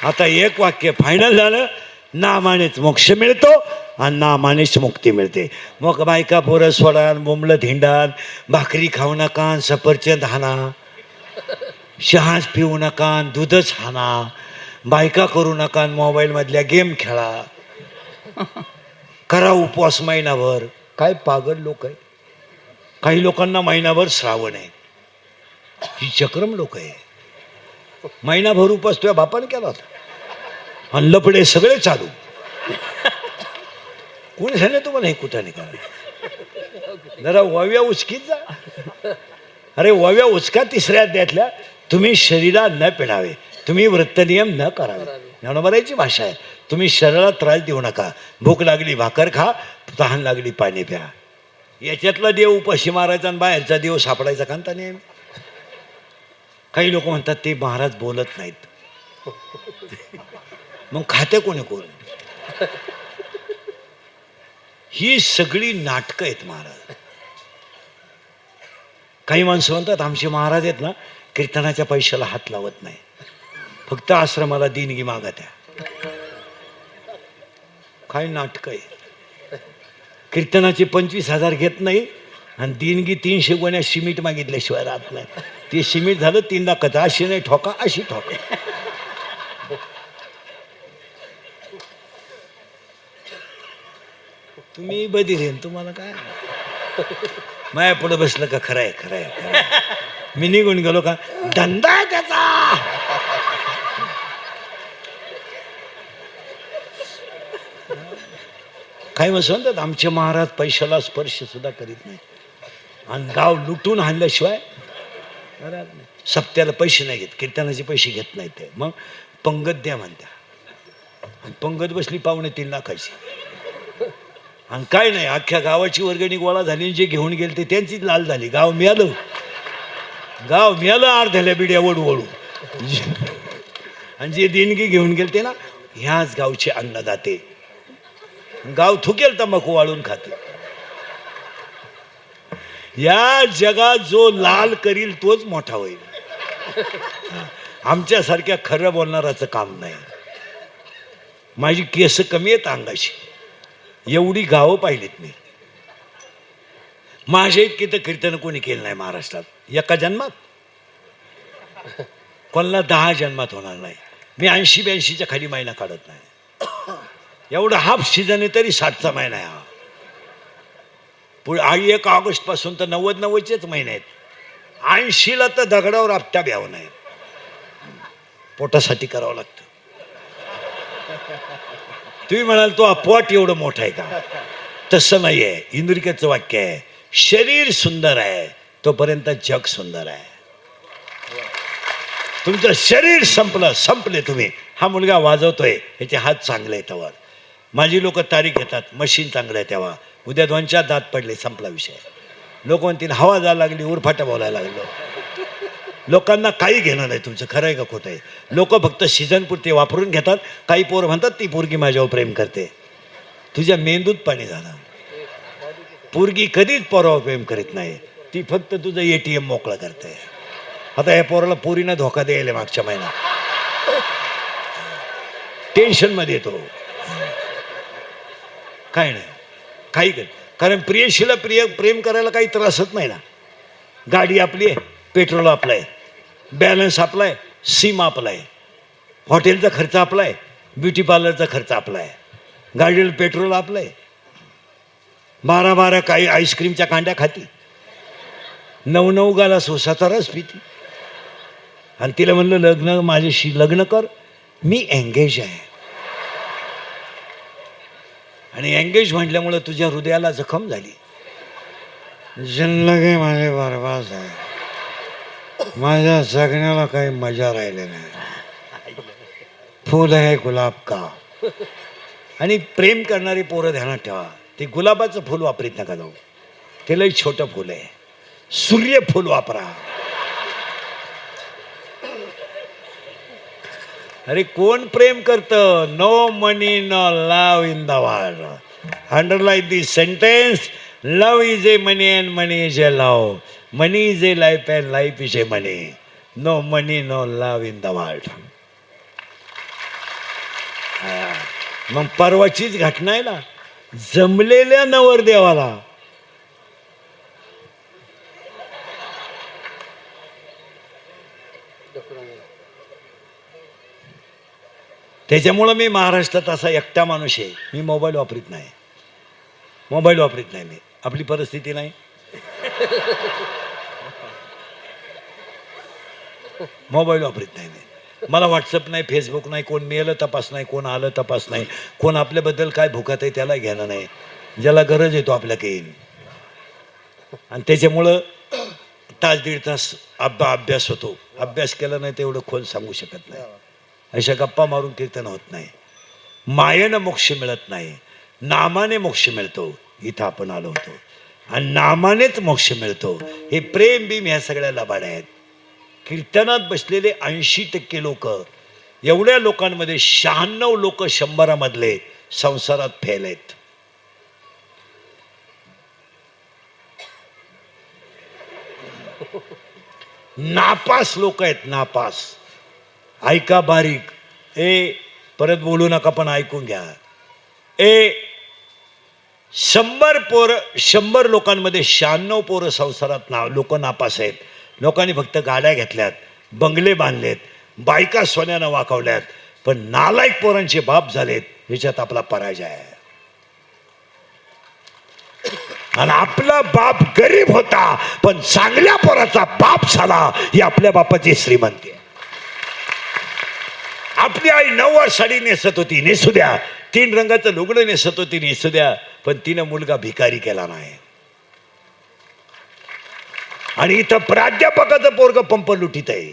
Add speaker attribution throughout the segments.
Speaker 1: आता एक वाक्य फायनल झालं, नामानेच मोक्ष मिळतो आणि नामानेच मुक्ती मिळते. मग बायका पोरं सोडान, बोंबलं धिंडान, भाकरी खाऊ नका, सफरचंद हाना, चहाच पिऊ नका, दूधच हाना, बायका करू नका, मोबाईलमधल्या गेम खेळा, करा उपवास महिनाभर. काय पागल लोक आहे. काही लोकांना महिनाभर श्रावण आहे. ही चक्रम लोक आहे. महिनाभर उपवास तुझ्या बापाने केला होता आणि लपडे सगळे चालू. कोणी सांगितलं तुम्हाला हे कुठाने करा? जरा वव्या उचकीत जा. अरे वव्या उचका तिसऱ्या अध्यायातल्या, तुम्ही शरीरात न पिडावे, तुम्ही व्रतनियम न करावे. ज्ञानोबाची भाषा आहे. तुम्ही शरीराला त्रास देऊ नका. भूक लागली भाकर खा, तहान लागली पाणी प्या. याच्यातला देव उपाशी मारायचा आणि बाहेरचा देव सापडायचा कांता नेहमी. काही लोक म्हणतात ते महाराज बोलत नाहीत. मग खाते कोणी कोण? ही सगळी नाटकं आहेत महाराज. काही माणसं म्हणतात आमचे महाराज आहेत ना, कीर्तनाच्या पैशाला हात लावत नाही, फक्त आश्रमाला देणगी मागत आहे. काय नाटक आहे. कीर्तनाचे 25,000 घेत नाही आणि देणगी 300 गोण्या सिमेंट मागितल्याशिवाय राहत नाही. ते सिमेंट झालं 3 लाखाचं. अशी नाही ठोका, अशी ठोका. तुम्ही बधी रेन, तुम्हाला काय माया पुढे बसलं का? खरंय खरंय खरंय. मी निघून गेलो का? धंदा आहे त्याचा. काही म्हणतात आमचे महाराज पैशाला स्पर्श सुद्धा करीत नाही आणि गाव लुटून आणल्याशिवाय सप्त्याला पैसे नाही घेत, कीर्तनाचे पैसे घेत नाही ते. मग पंगत द्या म्हणत्या. आणि पंगत बसली 2.5 लाखाची. आणि काय नाही, अख्ख्या गावाची वर्गणी गोळा झाली. जे घेऊन गेले ते त्यांचीच लाल झाली. गाव मिळालं, गाव मिळालं अर्ध्याला बिड्या वळू वळू. आणि जे देणगी घेऊन गेलते ना, ह्याच गावचे अन्नदाते. गाव थुकेल तंबाखू वाळून खाते. या जगात जो लाल करील तोच मोठा होईल. आमच्यासारख्या खरं बोलणाराचं काम नाही. माझी केस कमी आहेत अंगाशी, एवढी गावं पाहिलीत मी. माझ्या इतकी तर कीर्तन कोणी केलं नाही महाराष्ट्रात. एका जन्मात कोणाला 10 जन्मात होणार नाही. मी 80-82च्या खाली महिना काढत नाही. एवढं हाफ सीझन आहे तरी 60चा महिना आहे हा. पुढे 1 ऑगस्ट पासून तर 90-90चेच महिने आहेत. 80ला तर दगडावर आपटा ब्यावं नाही, पोटासाठी करावं लागतं. तुम्ही म्हणाल तो पोट एवढं मोठं आहे का? तसं नाही आहे. इंद्रिकेचं वाक्य आहे, शरीर सुंदर आहे तोपर्यंत जग सुंदर आहे. तुमचं शरीर संपले तुम्ही. हा मुलगा वाजवतोय, ह्याचे हात चांगले आहेत तेव्हा. माझी लोक तारीख घेतात, मशीन चांगलं आहे तेव्हा. उद्या 2-4 दात पडले, संपला विषय. लोक म्हणतील हवा जायला लागली, उरफाटा बोलायला लागलो. लोकांना काही घेणं नाही तुमचं खरं आहे का खोटं आहे. लोक फक्त सीझन पुरते वापरून घेतात. काही पोरं म्हणतात ती पोरगी माझ्यावर प्रेम करते. तुझ्या मेंदूत पाणी झालं. पोरगी कधीच पोरावर प्रेम करीत नाही, ती फक्त तुझं ATM मोकळं करते. आता या पोराला पोरीनं धोका द्यायला मागच्या महिन्यात टेन्शन मध्ये येतो. काय नाही, काही कर. कारण प्रियशीला प्रेम करायला काही त्रासच नाही ना. गाडी आपली आहे, पेट्रोल आपलं आहे, बॅलन्स आपला आहे, सिम आपला आहे, हॉटेलचा खर्च आपला आहे, ब्युटी पार्लरचा खर्च आपला आहे, गाडीला पेट्रोल आपलं आहे. 12 काही आईस्क्रीमच्या कांड्या खाती, 9 गाला उसाचा रस पिती. आणि तिला म्हणलं माझ्याशी लग्न कर. मी एंगेज आहे. आणि एंगेज म्हटल्यामुळं तुझ्या हृदयाला जखम झाली. जिंदगी माझी बरबाद आहे, माझ्या जगण्याला काही मजा राहिली नाही. फूल आहे गुलाब का. आणि प्रेम करणारी पोरं ध्यानात ठेवा, ते गुलाबाचं फूल वापरीत नका जाऊ. ते लई छोटं फूल आहे. सूर्यफूल वापरा. अरे कोण प्रेम करतं? No money no love in the world. Underline this sentence. Love is a money and money is a love. Money is a life and life is a money. No money no love in the world. मग परवाचीच घटना आहे ना, जमलेल्या नवरदेवाला त्याच्यामुळं मी महाराष्ट्रात असा एकटा माणूस आहे, मी मोबाईल वापरीत नाही. मी आपली परिस्थिती नाही. मोबाईल वापरीत नाही मी. मला व्हॉट्सअप नाही, फेसबुक नाही, कोण मेलं तपास नाही, कोण आलं तपास नाही, कोण आपल्याबद्दल काय भुकत आहे त्याला घेणं नाही. ज्याला गरज आहे तो आपल्या काही येईल. आणि त्याच्यामुळं तास दीड तास अभ्यास होतो. अभ्यास केला नाही तर एवढं खोल सांगू शकत नाही. अशा गप्पा मारून कीर्तन होत नाही. मायेनं मोक्ष मिळत नाही, नामाने मोक्ष मिळतो. इथं आपण आलो होतो आणि नामानेच मोक्ष मिळतो. हे प्रेम बीम ह्या सगळ्या लबाड आहेत. कीर्तनात बसलेले 80% लोक, एवढ्या लोकांमध्ये 96 लोक 100 मधले संसारात फेल आहेत. नापास लोक आहेत, नापास. ऐका बारीक, परत बोलू नका पण ऐकून घ्या. 100 लोकांमध्ये 96 पोरं संसारात लोक नापास आहेत. लोकांनी फक्त गाड्या घेतल्यात, बंगले बांधलेत, बायका सोन्यानं वाकवल्यात, पण नालायक पोरांचे बाप झालेत. ह्याच्यात आपला पराजय आहे. आणि आपला बाप गरीब होता पण चांगल्या पोराचा बाप झाला, ही आपल्या बापाची श्रीमंती आहे. आपली आई 9 साडी नेसत होती, नेसू द्या. 3 रंगाचं लुगडं नेसत होती, नेसू द्या. पण तिनं मुलगा भिकारी केला नाही. आणि इथं प्राध्यापकाचं पोरग पंप लुटीत आहे.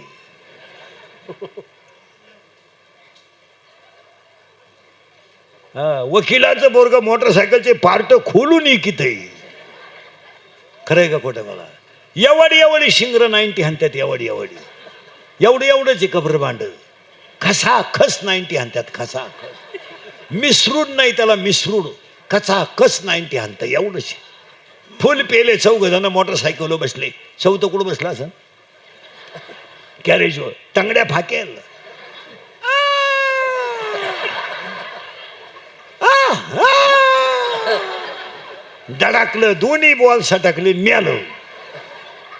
Speaker 1: वकिलाचं पोरग मोटरसायकलचे पार्ट खोलून इकित आहे. खरंय का खोटं? मला एवढी शिंगर 90 हाणत्यात. एवढंच कबर भांड खसा खस 90 हाणत्यात. खसा खस मिसरूड नाही त्याला, मिसरूड कसा कस 90 हाणतं. एवढंच फुल पेले. 4 जण मोटरसायकलवर बसले. 4 कुठं बसला असं कॅरेजवर, तंगड्या फाकेल. धडाकलं, दोन्ही बॉल सटकले, मेलं.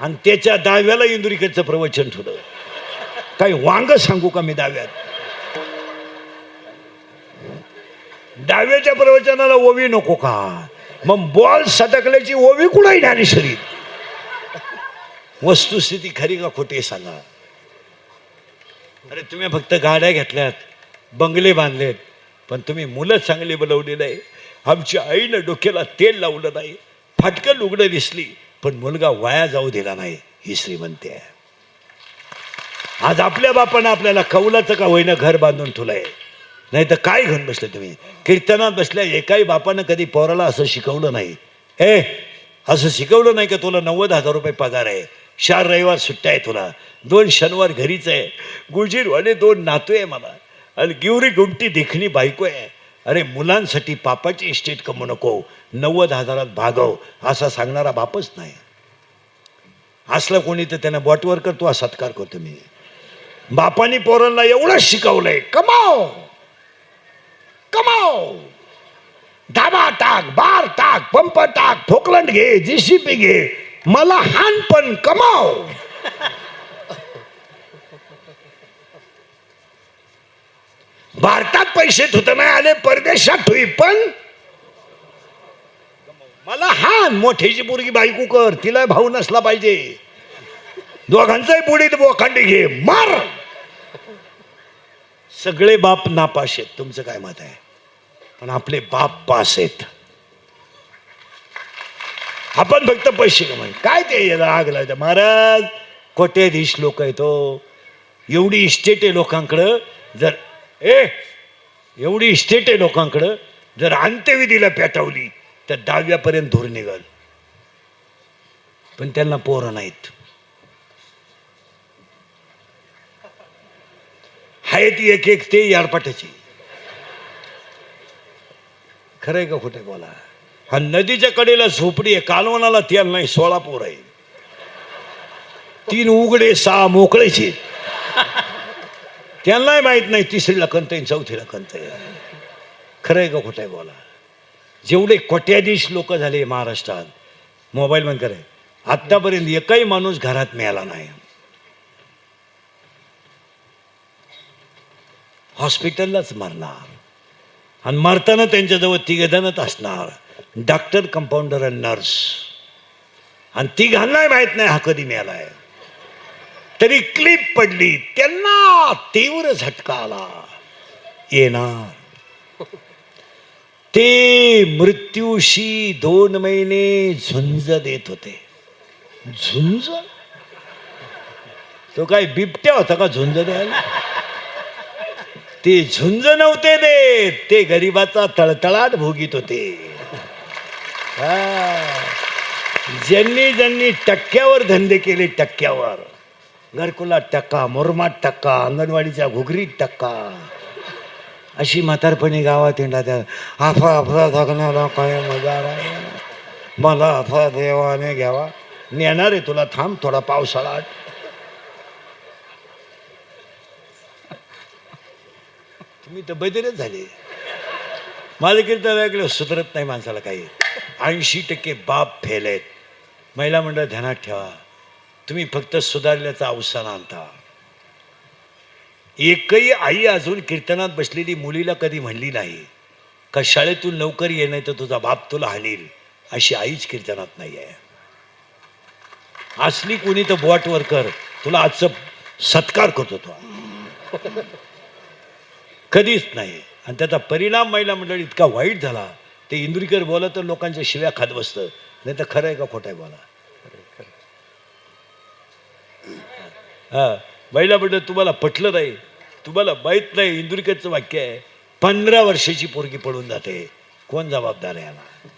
Speaker 1: आणि त्याच्या दाव्याला इंदुरीकडचं प्रवचन ठेवलं. काही वांग सांगू का मी दाव्यात? दाव्याच्या प्रवचनाला ओवी नको का? मग बॉल सटकल्याची ओवी कुठे नाही शरीर. वस्तुस्थिती खरी का खोटी सांगा. अरे तुम्ही फक्त गाड्या घेतल्यात, बंगले बांधलेत, पण तुम्ही मुलं चांगली बोलवली नाही. आमच्या आईनं डोक्याला तेल लावलं नाही, फाटकं लुगडं दिसली, पण मुलगा वाया जाऊ दिला नाही. ही श्रीमंती आहे. आज आपल्या बापानं आपल्याला कौलाचं का होईना घर बांधून ठेवलंय. नाही तर काय घेऊन बसले तुम्ही? कीर्तनात बसल्या एकाही बापानं कधी पोराला असं शिकवलं नाही. असं शिकवलं नाही का तुला 90,000 रुपये पगार आहे, 4 रविवार सुट्ट्या आहे तुला, 2 शनिवार घरीच आहे, गुळजीरवाले 2 नातू आहे मला, आणि गिवरी गुंटी देखणी बायको आहे. अरे मुलांसाठी पापाची इस्टेट कमवू नको, 90,000 भागव, असा सांगणारा बापच नाही. असलं कोणी तर त्यांना बॉटवर करतो, सत्कार करतो मी. बापानी पोरांना एवढं शिकवलंय, कमाव कमाव, धाबा टाक, बार टाक, पंप टाक, फोकलंड घे, जीसीपी घे, मला हान पण कमाव. भारतात पैसे ठुत नाही आले, परदेशात ठुई पण मला हान. मोठ्याची पोरगी बायको कर, तिला भाऊ नसला पाहिजे, दोघांचाही बुडीत बोखंडी घे, मार. सगळे बाप नापास आहेत. तुमचं काय मत आहे? पण आपले बाप पास आहेत. आपण फक्त पैसे कमाई. काय ते आग लावतं महाराज? कोट्याधीश लोक आहेत हो. एवढी इस्टेट आहे लोकांकडं. जर एवढी इस्टेट आहे लोकांकडं, जर अंत्यविधीला पेटवली तर 10व्यापर्यंत धूर निघल. पण त्यांना पोरं नाहीत. हाय ती एक ते यारपाटाची. खरंय का खोटे बोला? हा नदीच्या कडेला झोपडी आहे, कालवणाला तेल नाही, 16 पोर आहे, 3 उघडे 6 मोकळेचे. त्यांनाही माहित नाही 3रीला कंत आहे, 4थीला कंत आहे. खरं आहे का खोटं आहे बोला. जेवढे कोट्याधीश लोक झाले महाराष्ट्रात, मोबाईल बंद करे, आत्तापर्यंत एकही माणूस घरात मिळाला नाही. हॉस्पिटललाच मरणार, आणि मरताना त्यांच्याजवळ तिघजणच असणार, डॉक्टर, कंपाऊंडर आणि नर्स. आणि तिघांनाही माहीत नाही हा कधी मिळालाय. तरी क्लिप पडली, त्यांना तीव्र झटका आला. येणार ते मृत्यूशी 2 महिने झुंज देत होते. झुंज? तो काय बिबट्या होता का झुंज द्यायला? ते झुंज नव्हते देत, ते गरिबाचा तळतळाट भोगीत होते. ज्यांनी ज्यांनी टक्क्यावर धंदे केले, टक्क्यावर, घरकुलात टक्का, मुरमात टक्का, अंगणवाडीच्या घुगरीत टक्का, अशी म्हातारपणी गावात येणार. त्या आफा आफा जगण्याला काय मजा नाही, मला आफा देवाने घ्यावा. नेणार आहे तुला, थांब थोडा पावसाळा. तुम्ही तर बदिरच झाले. माझं कीर्तन ऐकलं सुधरत नाही माणसाला काही. 80% बाप फेल आहेत. महिला मंडळ ध्यानात ठेवा, तुम्ही फक्त सुधारल्याचा अवसान आणता. एकही आई अजून कीर्तनात बसलेली मुलीला कधी म्हणली नाही का शाळेतून लवकर ये, नाही तर तुझा बाप तुला हाणील. अशी आईच कीर्तनात नाही आहे. असली कोणी तर बोटवर कर, तुला आजचं सत्कार करतो तो. कधीच नाही. आणि त्याचा परिणाम महिला मंडळ इतका वाईट झाला, ते इंदुरीकर बोला तर लोकांच्या शिव्या खात बसतं. नाही तर खरं आहे का खोटं आहे बोला. हा, महिला मंडळ तुम्हाला पटलं नाही, तुम्हाला माहीत नाही. इंदुरीकरचं वाक्य आहे, 15 वर्षाची पोरगी पडून जाते, कोण जबाबदार आहे याला?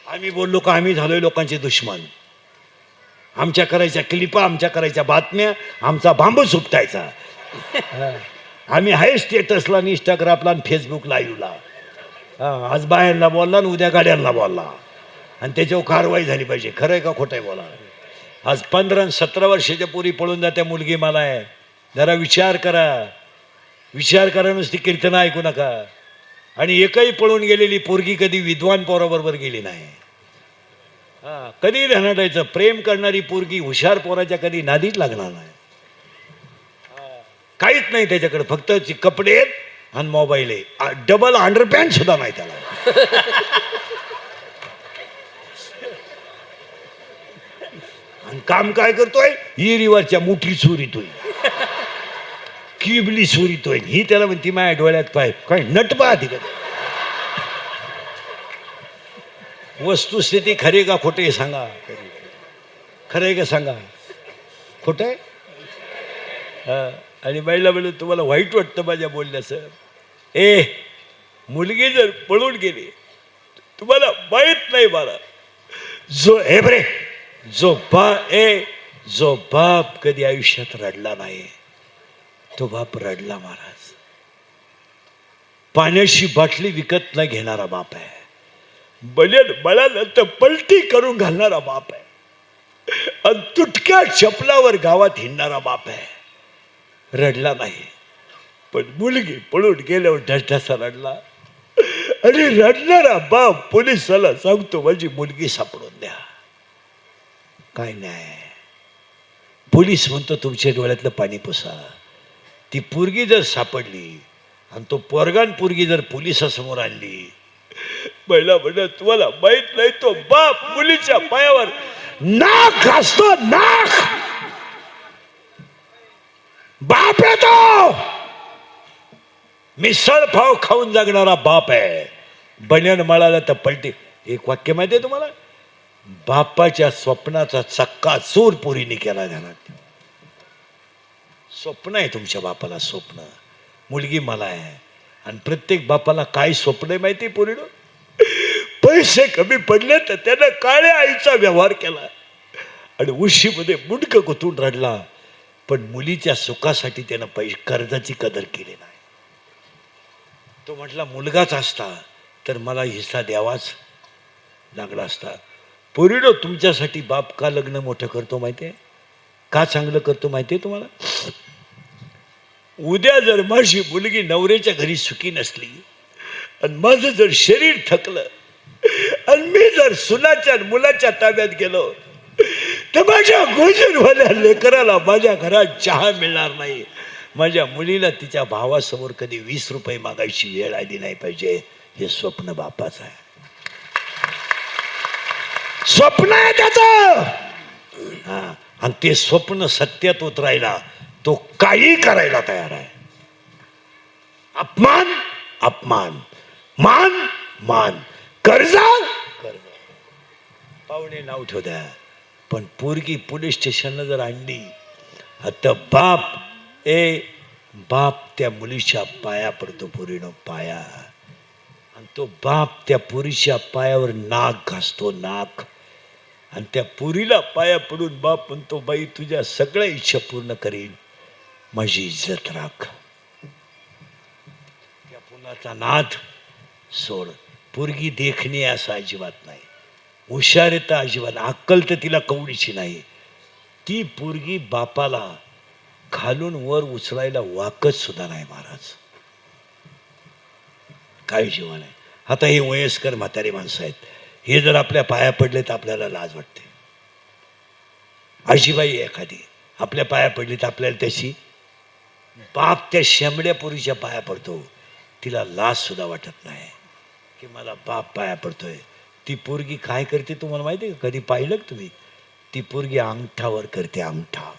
Speaker 1: आम्ही बोललो का आम्ही झालोय लोकांचे दुश्मन. आमच्या करायच्या क्लिपा, आमच्या करायच्या बातम्या, आमचा बांबू सुपटायचा. आम्ही आहे स्टेटसला आणि इंस्टाग्रामला आणि फेसबुक लाईव्हला. आज बायांना बोलला आणि उद्या गाड्यांना बोलला, आणि त्याच्यावर कारवाई झाली पाहिजे. खरं आहे का खोटं आहे बोला. आज 15 आणि 17 वर्षाच्या पोरी पळून जात्या. मुलगी मला आहे. जरा विचार करा, विचार करा, नुसती कीर्तन ऐकू नका. आणि एकही पळून गेलेली पोरगी कधी विद्वान पोराबरोबर गेली नाही. कधी ध्यानात यायचं, प्रेम करणारी पोरगी हुशार पोराच्या कधी नादीत लागणार नाही. काहीच नाही त्याच्याकडे, फक्त कपडे आहेत आणि मोबाईल आहे. डबल अंडरपॅन्ट सुद्धा नाही त्याला. आणि काम काय करतोय? इरीवरच्या मुठी चोरीतोय, किबली चोरीतोय. ही त्याला म्हणती माझ्या डोळ्यात पाय काय नट पाहते का? वस्तुस्थिती खरे का खोटे सांगा. खरंय का सांगा, खोट आहे? आणि बाईला म्हणून तुम्हाला वाईट वाटतं माझ्या बोलण्याचं. मुलगी जर पळून गेली, तुम्हाला माहीत नाही मला, जो बाप कधी आयुष्यात रडला नाही, तो बाप रडला महाराज. पाण्याची बाटली विकत न घेणारा बाप आहे. बळानंतर पलटी करून घालणारा बाप आहे. आणि तुटक्या चपलावर गावात हिंडणारा बाप आहे. रडला नाही. पण मुलगी पळून गेल्यावर ढसढसा रडला. आणि रडणारा बाप पोलिसाला सांगतो माझी मुलगी सापडून द्या. काय नाही, पोलीस म्हणतो तुमच्या डोळ्यातलं पाणी पुसा. ती पोरगी जर सापडली आणि तो पोरगान पोरगी जर पोलिसासमोर आणली, पहिला म्हणत तुम्हाला माहित नाही, तो बाप मुलीच्या पायावर नाक घासतो. नाक बाप आहे तो. मिसळ पाव खाऊन जगणारा बाप आहे. बन्यान मळाला तर पलटी. एक वाक्य माहिती आहे तुम्हाला? बापाच्या स्वप्नाचा चक्का चूर पोरीने केला. ध्यानात, स्वप्न आहे तुमच्या बापाला, स्वप्न. मुलगी मला आहे. आणि प्रत्येक बापाला काय स्वप्न आहे माहिती? पोरीनं पैसे कमी पडले तर त्यानं काळ्या आईचा व्यवहार केला आणि उशीमध्ये मुंडकं गुंतून रडला. पण मुलीच्या सुखासाठी त्यानं कर्जाची कदर केली नाही. तो म्हटला मुलगाच असता तर मला हिस्सा द्यावाच लागला असता. पोरीनो, तुमच्यासाठी बाप का लग्न मोठं करतो माहितीये? का चांगलं करतो माहितीये तुम्हाला? उद्या जर माझी मुलगी नवऱ्याच्या घरी सुखी नसली आणि माझं जर शरीर थकलं आणि मी जर सुनाच्या मुलाच्या ताब्यात गेलो तर माझ्या गोजरवाल्या लेकराला माझ्या घरात चहा मिळणार नाही. माझ्या मुलीला तिच्या भावासमोर कधी 20 रुपये मागायची वेळ आली नाही पाहिजे. हे स्वप्न बापाचं आहे, स्वप्न आहे त्याचं. आणि ते स्वप्न सत्यात उतरायला तो काही करायला तयार आहे. अपमान अपमान, मान मान, कर्जा कर्ज. पाहुणे नाव ठेव द्या, पण पोरगी पोलीस स्टेशनला जर आणली आता बाप त्या मुलीच्या पाया पडतो, पोरीनं पाया. आणि तो बाप त्या पोरीच्या पायावर नाक घासतो, नाक. आणि त्या पोरीला पाया पडून बाप म्हणतो, बाई तुझ्या सगळ्या इच्छा पूर्ण करीन, माझी इज्जत राख. त्या पुलाचा नाद सोड. पोरगी देखणी असं अजिबात नाही, हुशारीता अजिबात, अक्कल तर तिला कवडीची नाही. ती पोरगी बापाला खालून वर उचलायला वाकत सुद्धा नाही महाराज. काय जीवन आहे. आता हे वयस्कर म्हातारी माणसं आहेत, हे जर आपल्या पाया पडले तर आपल्याला लाज वाटते. आजीबाई एखादी आपल्या पाया पडली तर आपल्याला त्याची, बाप त्या शेंबड्या पोरीच्या पाया पडतो, तिला लाज सुद्धा वाटत नाही की मला बाप पाया पडतोय. ती पोरगी काय करते तुम्हाला माहिती आहे का? कधी पाहिलं का तुम्ही? ती पोरगी अंगठावर करते, अंगठा.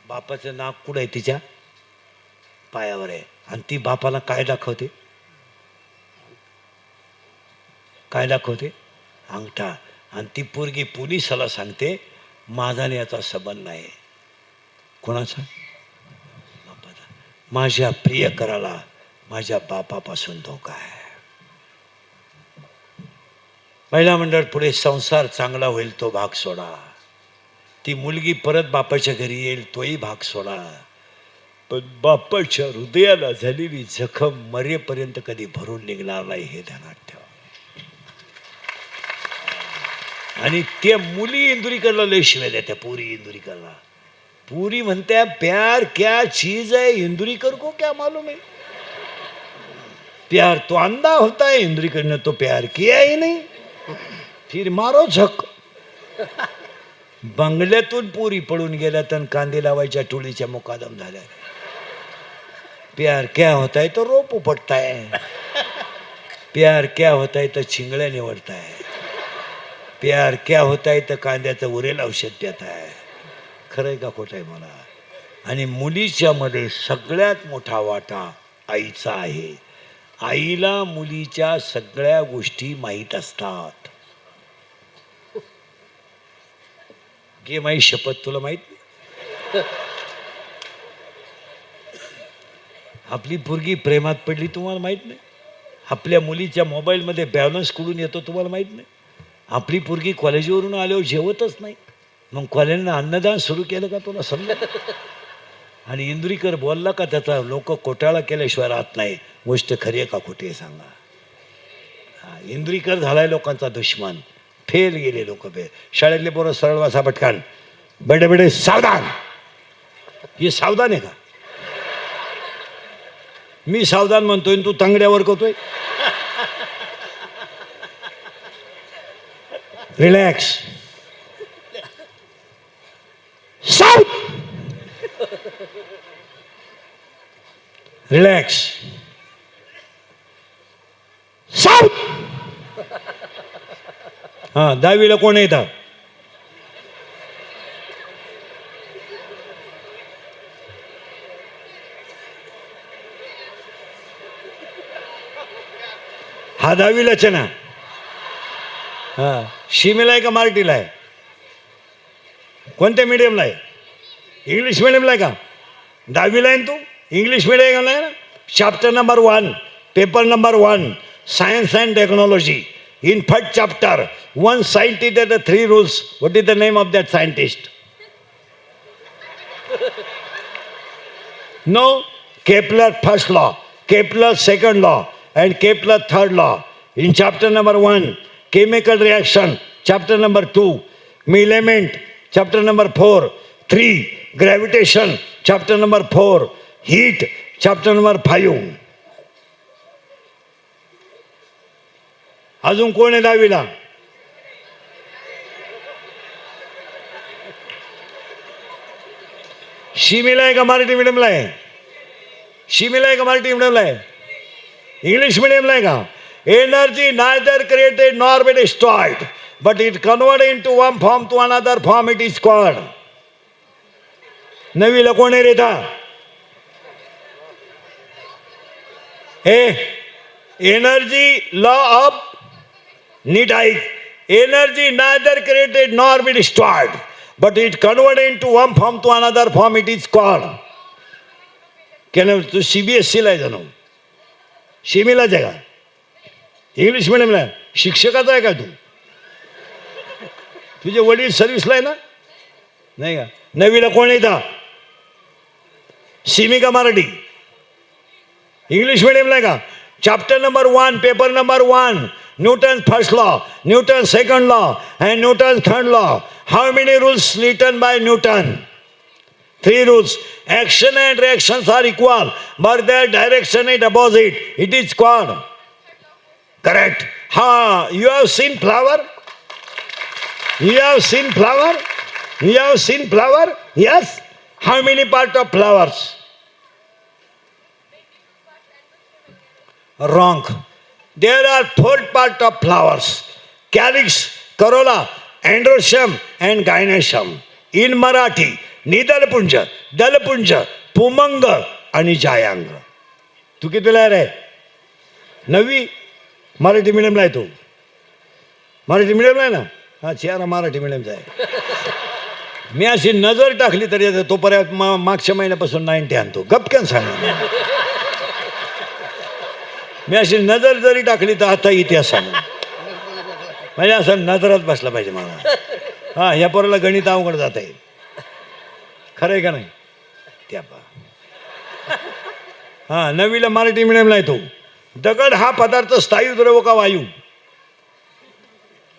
Speaker 1: बापाचं नाक कुठं आहे? तिच्या पायावर आहे. आणि ती बापाला काय दाखवते? काय दाखवते? अंगठा. आणि ती पोरगी पोलिसाला सांगते, माझा याचा संबंध नाही. कोणाचा? बापाचा. माझ्या प्रियकराला माझ्या बापापासून धोका आहे. महिला मंडळ पुढे संसार चांगला होईल तो भाग सोडा. ती मुलगी परत बापाच्या घरी येईल तोही भाग सोडा. पण बापाच्या हृदयाला झालेली जखम मरेपर्यंत कधी भरून निघणार नाही, हे ध्यानात ठेवा. आणि त्या मुली इंदुरीकरला लय शिव्या देत्या, पोरी इंदुरीकरला. पूरी म्हणत्या प्यार क्या चीज है इंदुरीकर को क्या मालूम है. प्यार तो अंधा होता है, इंदुरीकर ने तो प्यार किया ही नहीं, फिर मारो झक. बंगल्यातून पुरी पडून गेल्या तर कांदे लावायच्या टोळीच्या मुकादम झाल्या. प्यार क्या होता है तो रोप उपटता है, प्यार क्या होता है तो चिंगळ्या निवडता है, प्यार क्या होता है तो कांद्याचं उरेल औषध देत आहे. खरंय का खोटं आहे मला? आणि मुलीच्या मध्ये सगळ्यात मोठा वाटा आईचा आहे. आईला मुलीच्या सगळ्या गोष्टी माहीत असतात. घे माई शपथ, तुला माहित नाही? आपली पोरगी प्रेमात पडली तुम्हाला माहित नाही? आपल्या मुलीच्या मोबाईलमध्ये बॅलन्स कुठून येतो तुम्हाला माहित नाही? आपली पोरगी कॉलेजवरून आल्यावर जेवतच नाही, मग कॉलेजनं अन्नदान सुरू केलं का तुला समजा? आणि इंदुरीकर बोलला का त्याचा लोक घोटाळा केल्याशिवाय राहत नाही. गोष्ट खरी आहे का खोटी आहे सांगा? इंदुरीकर झालाय लोकांचा दुश्मन. फेल गेले लोक. शाळेतले पोरं सरळ वासा पटकान, बडे बडे सावधान. हे सावधान आहे का? मी सावधान म्हणतोय तू तांगड्यावर करतोय. रिलॅक्स. साऊथ. रिलॅक्स. साऊथ. हा, 10वीला कोण येतं? हा 10वीलाच आहे ना. हा, शिमेला आहे का मराठीला आहे? कोणत्या मीडियमला आहे? इंग्लिश मिडियमला आहे का? 10वीला आहे तू? इंग्लिश मीडियमला आहे ना? Chapter number 1, paper number 1, science and technology. In first chapter, one scientist had the 3 rules. What is the name of that scientist? No, Kepler first law, Kepler second law, and Kepler third law. In chapter number 1, chemical reaction. Chapter number 2, element. Chapter number 4, 3, gravitation. Chapter number 4, heat. Chapter number 5. अजून कोण आहे 10वीला? शिमीला आहे का मराठी मीडियमला आहे? शिमीला आहे का मराठी मीडियमला आहे? English मीडियमला आहे का? Energy neither created nor be destroyed but it convert into one form to another form it is called. नवीला कोण आहे रेता? हे एनर्जी लॉ ऑफ नीट ऐक. Energy neither created nor be destroyed but it converted into one form to another form it is called. केलं तू CBSE ला आहे जाणू? शिमीलाच आहे का? इंग्लिश मिडियमला आहे? शिक्षकाचा आहे का तू? तुझे वडील सर्व्हिसला आहे ना? नाही का? 9वीला कोण येतं? सिमी का मराठी? इंग्लिश मिडियमला आहे का? Chapter number 1 paper number 1 Newton's first law, Newton's second law, and Newton's third law. How many rules written by Newton? 3 rules. Action and reactions are equal, but their direction is opposite. It is called. Correct. You have seen flower? You have seen flower? You have seen flower? Yes. How many parts of flowers? Wrong. There are 4 parts of flowers: calyx, corolla, androecium, and gynoecium. In Marathi, निदलपुंज, दलपुंज, पुमंग आणि जायांग. तू कितीला आहे? 9वी. मराठी मिडियमला आहे तू? मराठी मिडियमला आहे ना? हा चेहरा मराठी मिडियमचा आहे. मी अशी नजर टाकली तरी तोपर्यंत मागच्या महिन्यापासून 90 आणतो. गपक्यान सांग. मी अशी नजर जरी टाकली तर आता इतिहास म्हणजे असं नजरच बसला पाहिजे मला. हा ह्या पोराला गणित अवघड जात आहे. खरं आहे का नाही? त्या हा 9वीला मराठी मिडियमला आहे तो. दगड हा पदार्थ स्थायू द्रव का वायू?